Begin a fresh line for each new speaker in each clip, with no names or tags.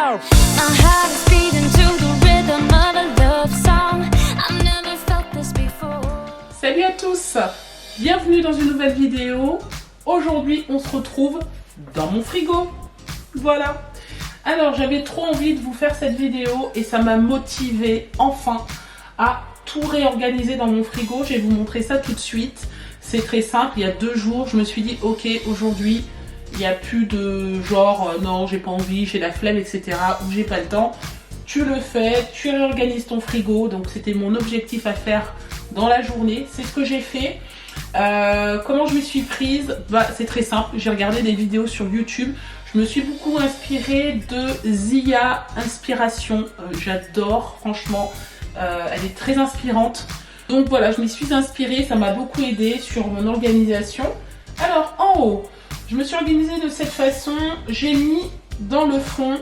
My heart is beating to the rhythm of a love song. I've never felt this before.
Salut à tous, bienvenue dans une nouvelle vidéo. Aujourd'hui on se retrouve dans mon frigo. Voilà. Alors j'avais trop envie de vous faire cette vidéo et ça m'a motivée enfin à tout réorganiser dans mon frigo. Je vais vous montrer ça tout de suite. C'est très simple, il y a 2 jours je me suis dit ok, aujourd'hui il n'y a plus de genre non j'ai pas envie, j'ai la flemme etc. ou j'ai pas le temps. Tu le fais, tu réorganises ton frigo. Donc c'était mon objectif à faire dans la journée, c'est ce que j'ai fait. Comment je me suis prise? C'est très simple, j'ai regardé des vidéos sur YouTube. Je me suis beaucoup inspirée de Zia Inspiration. J'adore, franchement, elle est très inspirante. Donc voilà, je m'y suis inspirée, ça m'a beaucoup aidé sur mon organisation. Alors en haut, je me suis organisée de cette façon. J'ai mis dans le fond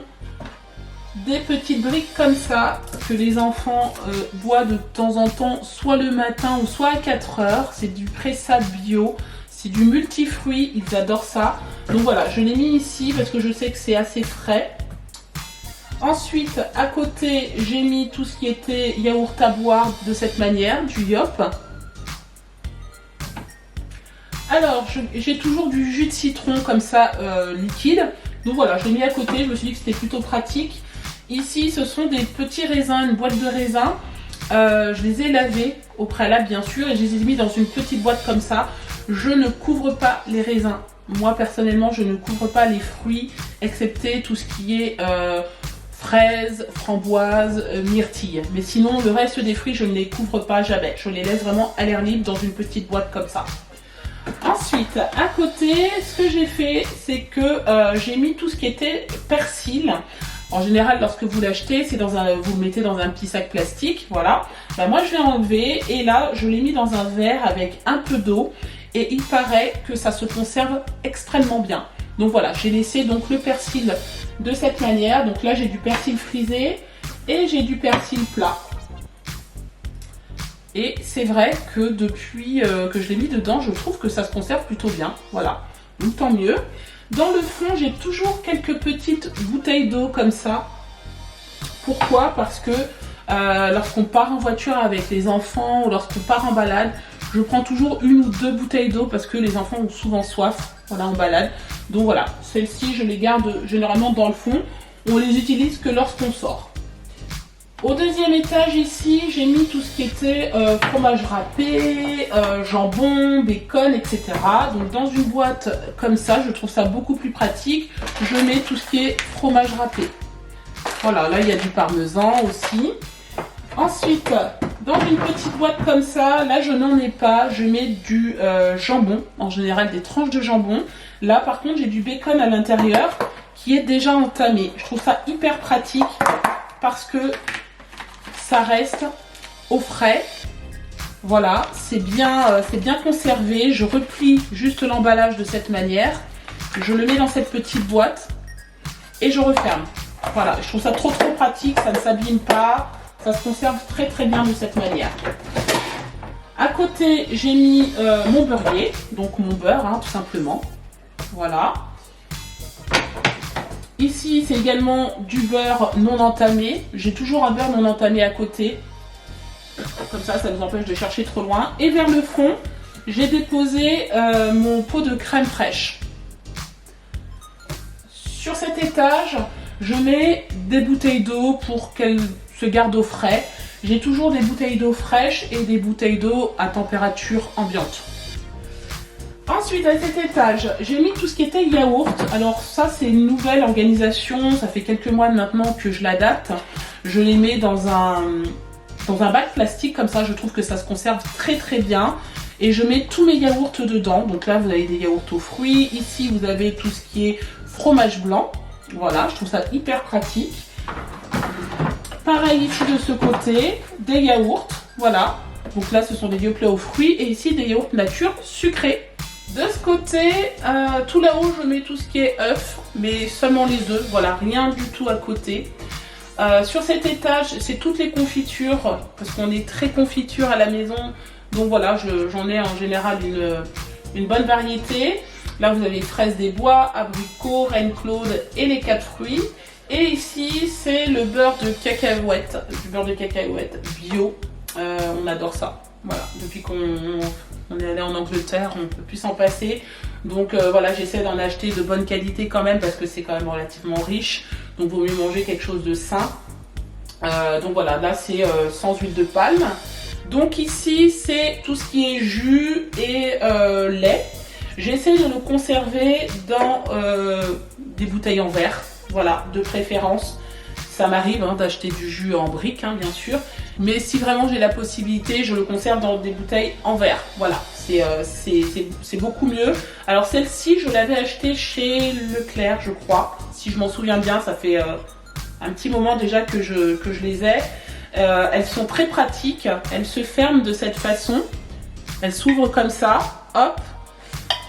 des petites briques comme ça que les enfants boivent de temps en temps, soit le matin ou soit à 4 heures. C'est du pressade bio, c'est du multifruit, ils adorent ça. Donc voilà, je l'ai mis ici parce que je sais que c'est assez frais. Ensuite, à côté, j'ai mis tout ce qui était yaourt à boire de cette manière, du Yop. Alors, j'ai toujours du jus de citron comme ça, liquide. Donc voilà, je l'ai mis à côté, je me suis dit que c'était plutôt pratique. Ici, ce sont des petits raisins, une boîte de raisins. Je les ai lavés au préalable, bien sûr, et je les ai mis dans une petite boîte comme ça. Je ne couvre pas les raisins. Moi, personnellement, je ne couvre pas les fruits, excepté tout ce qui est fraises, framboises, myrtilles. Mais sinon, le reste des fruits, je ne les couvre pas jamais. Je les laisse vraiment à l'air libre dans une petite boîte comme ça. Ensuite, à côté, ce que j'ai fait, c'est que j'ai mis tout ce qui était persil. En général, lorsque vous l'achetez, c'est vous le mettez dans un petit sac plastique, voilà. Moi, je l'ai enlevé et là, je l'ai mis dans un verre avec un peu d'eau et il paraît que ça se conserve extrêmement bien. Donc voilà, j'ai laissé donc le persil de cette manière. Donc là, j'ai du persil frisé et j'ai du persil plat. Et c'est vrai que depuis que je l'ai mis dedans, je trouve que ça se conserve plutôt bien. Voilà, donc tant mieux. Dans le fond, j'ai toujours quelques petites bouteilles d'eau comme ça. Pourquoi? Parce que lorsqu'on part en voiture avec les enfants ou lorsqu'on part en balade, je prends toujours 1 ou 2 bouteilles d'eau parce que les enfants ont souvent soif, voilà, en balade. Donc voilà, celles-ci, je les garde généralement dans le fond. On les utilise que lorsqu'on sort. Au deuxième étage ici, j'ai mis tout ce qui était fromage râpé, jambon, bacon, etc. Donc dans une boîte comme ça, je trouve ça beaucoup plus pratique. Je mets tout ce qui est fromage râpé. Voilà, là il y a du parmesan aussi. Ensuite, dans une petite boîte comme ça, là je n'en ai pas, je mets du jambon, en général des tranches de jambon. Là par contre j'ai du bacon à l'intérieur qui est déjà entamé. Je trouve ça hyper pratique parce que ça reste au frais. Voilà, c'est bien conservé. Je replie juste l'emballage de cette manière. Je le mets dans cette petite boîte et je referme. Voilà, je trouve ça trop pratique, ça ne s'abîme pas. Ça se conserve très bien de cette manière. À côté, j'ai mis mon beurrier, donc mon beurre, hein, tout simplement. Voilà. Ici, c'est également du beurre non entamé. J'ai toujours un beurre non entamé à côté. Comme ça, ça nous empêche de chercher trop loin. Et vers le fond, j'ai déposé mon pot de crème fraîche. Sur cet étage, je mets des bouteilles d'eau pour qu'elles se gardent au frais. J'ai toujours des bouteilles d'eau fraîche et des bouteilles d'eau à température ambiante. Ensuite, à cet étage, j'ai mis tout ce qui était yaourt. Alors ça, c'est une nouvelle organisation. Ça fait quelques mois maintenant que je l'adapte. Je les mets dans un bac plastique comme ça. Je trouve que ça se conserve très bien. Et je mets tous mes yaourts dedans. Donc là, vous avez des yaourts aux fruits. Ici, vous avez tout ce qui est fromage blanc. Voilà, je trouve ça hyper pratique. Pareil ici de ce côté, des yaourts. Voilà. Donc là, ce sont des Yoplait aux fruits. Et ici, des yaourts nature sucrés. De ce côté, tout là-haut, je mets tout ce qui est œufs, mais seulement les œufs, voilà, rien du tout à côté. Sur cet étage, c'est toutes les confitures, parce qu'on est très confiture à la maison, donc voilà, j'en ai en général une bonne variété. Là, vous avez fraises des bois, abricots, reine Claude et les 4 fruits. Et ici, c'est le beurre de cacahuète, du beurre de cacahuète bio. On adore ça. Voilà, depuis qu'on est allé en Angleterre, on ne peut plus s'en passer. Donc voilà, j'essaie d'en acheter de bonne qualité quand même parce que c'est quand même relativement riche. Donc vaut mieux manger quelque chose de sain. Donc voilà, là c'est sans huile de palme. Donc ici, c'est tout ce qui est jus et lait. J'essaie de le conserver dans des bouteilles en verre. Voilà, de préférence. Ça m'arrive d'acheter du jus en brique, bien sûr. Mais si vraiment j'ai la possibilité, je le conserve dans des bouteilles en verre. Voilà, c'est beaucoup mieux. Alors celle-ci, je l'avais achetée chez Leclerc, je crois. Si je m'en souviens bien, ça fait un petit moment déjà que je les ai. Elles sont très pratiques. Elles se ferment de cette façon. Elles s'ouvrent comme ça. Hop.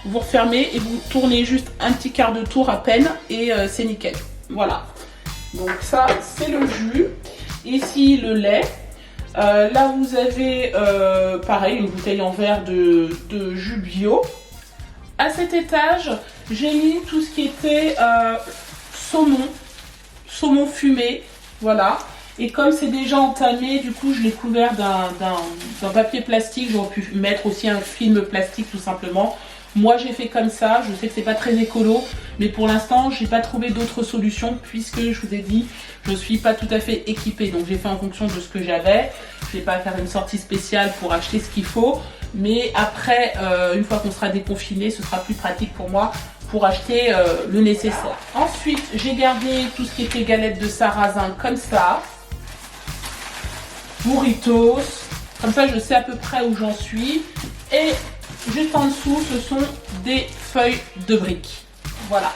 Vous refermez et vous tournez juste un petit quart de tour à peine et c'est nickel. Voilà. Donc ça, c'est le jus. Ici, le lait. Là, vous avez, pareil, une bouteille en verre de jus bio. À cet étage, j'ai mis tout ce qui était saumon fumé. Voilà. Et comme c'est déjà entamé, du coup, je l'ai couvert d'un papier plastique. J'aurais pu mettre aussi un film plastique, tout simplement. Moi, j'ai fait comme ça. Je sais que c'est pas très écolo, mais pour l'instant, j'ai pas trouvé d'autres solutions puisque je vous ai dit, je suis pas tout à fait équipée. Donc, j'ai fait en fonction de ce que j'avais. Je vais pas faire une sortie spéciale pour acheter ce qu'il faut, mais après, une fois qu'on sera déconfiné, ce sera plus pratique pour moi pour acheter le nécessaire. Ensuite, j'ai gardé tout ce qui était galettes de sarrasin comme ça, burritos. Comme ça, je sais à peu près où j'en suis. Et juste en dessous, ce sont des feuilles de briques. Voilà.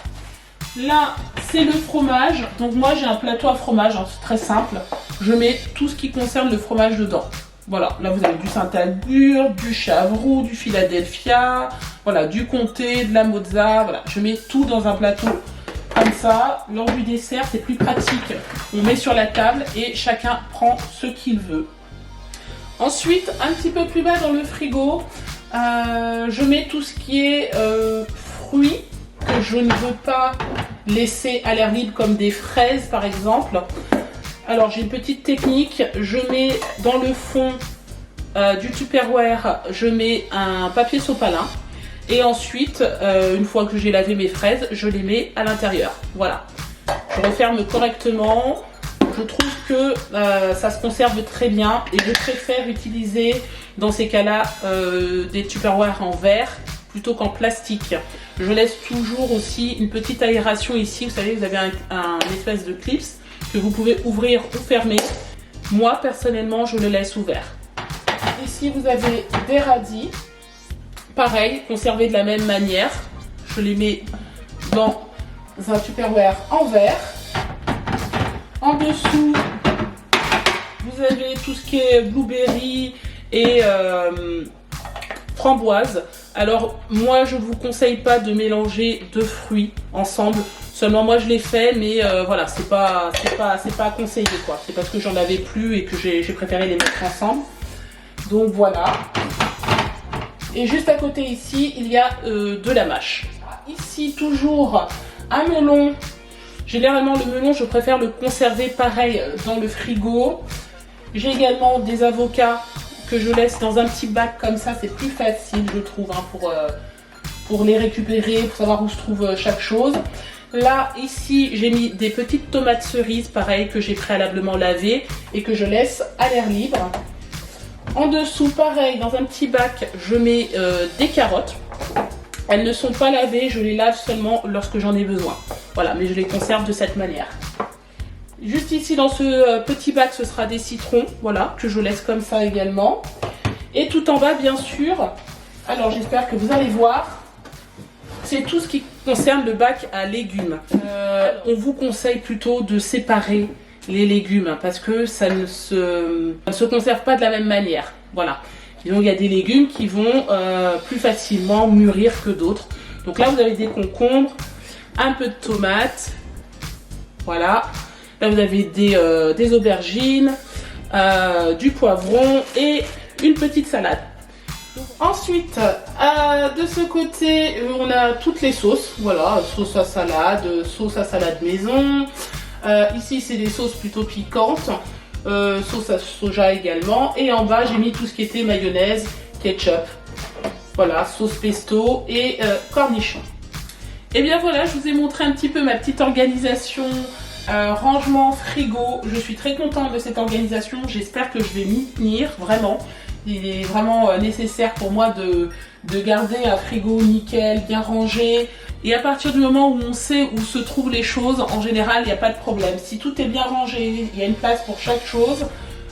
Là, c'est le fromage. Donc moi, j'ai un plateau à fromage, c'est très simple. Je mets tout ce qui concerne le fromage dedans. Voilà, là vous avez du Saint-Agur, du Chavroux, du Philadelphia, voilà, du Comté, de la Mozza. Voilà, je mets tout dans un plateau comme ça. Lors du dessert, c'est plus pratique. On met sur la table et chacun prend ce qu'il veut. Ensuite, un petit peu plus bas dans le frigo, je mets tout ce qui est fruits que je ne veux pas laisser à l'air libre, comme des fraises par exemple. Alors j'ai une petite technique, je mets dans le fond du Tupperware, je mets un papier sopalin et ensuite, une fois que j'ai lavé mes fraises, je les mets à l'intérieur. Voilà, je referme correctement. Je trouve que ça se conserve très bien et je préfère utiliser dans ces cas-là des Tupperware en verre plutôt qu'en plastique. Je laisse toujours aussi une petite aération ici. Vous savez, vous avez un espèce de clips que vous pouvez ouvrir ou fermer. Moi, personnellement, je le laisse ouvert. Ici, vous avez des radis. Pareil, conservés de la même manière. Je les mets dans un Tupperware en verre. En dessous, vous avez tout ce qui est blueberry et framboise. Alors, moi, je ne vous conseille pas de mélanger deux fruits ensemble. Seulement, moi, je l'ai fait, mais voilà, c'est pas conseillé, quoi. C'est parce que j'en avais plus et que j'ai préféré les mettre ensemble. Donc, voilà. Et juste à côté, ici, il y a de la mâche. Ici, toujours un melon. Généralement, le melon, je préfère le conserver pareil dans le frigo. J'ai également des avocats que je laisse dans un petit bac comme ça. C'est plus facile, je trouve, pour les récupérer, pour savoir où se trouve chaque chose. Là, ici, j'ai mis des petites tomates cerises, pareil, que j'ai préalablement lavées et que je laisse à l'air libre. En dessous, pareil, dans un petit bac, je mets des carottes. Elles ne sont pas lavées, je les lave seulement lorsque j'en ai besoin. Voilà, mais je les conserve de cette manière. Juste ici, dans ce petit bac, ce sera des citrons, voilà, que je laisse comme ça également. Et tout en bas, bien sûr, alors j'espère que vous allez voir, c'est tout ce qui concerne le bac à légumes. On vous conseille plutôt de séparer les légumes parce que ça ne se conserve pas de la même manière. Voilà. Et donc il y a des légumes qui vont plus facilement mûrir que d'autres. Donc là vous avez des concombres, un peu de tomates, voilà. Là vous avez des aubergines, du poivron et une petite salade. Ensuite, de ce côté, on a toutes les sauces. Voilà, sauce à salade maison, Ici c'est des sauces plutôt piquantes, sauce à soja également. Et en bas j'ai mis tout ce qui était mayonnaise, ketchup, voilà, sauce pesto et cornichons. Et bien voilà, je vous ai montré un petit peu ma petite organisation, rangement, frigo. Je suis très contente de cette organisation, j'espère que je vais m'y tenir, vraiment. Il est vraiment nécessaire pour moi de garder un frigo nickel, bien rangé. Et à partir du moment où on sait où se trouvent les choses, en général, il n'y a pas de problème. Si tout est bien rangé, il y a une place pour chaque chose,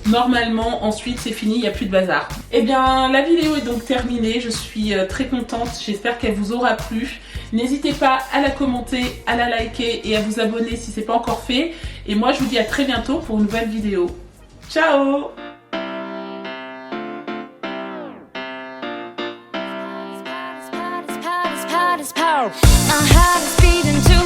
normalement, ensuite, c'est fini, il n'y a plus de bazar. Et bien, la vidéo est donc terminée. Je suis très contente. J'espère qu'elle vous aura plu. N'hésitez pas à la commenter, à la liker et à vous abonner si ce n'est pas encore fait. Et moi, je vous dis à très bientôt pour une nouvelle vidéo. Ciao!
My heart is beating to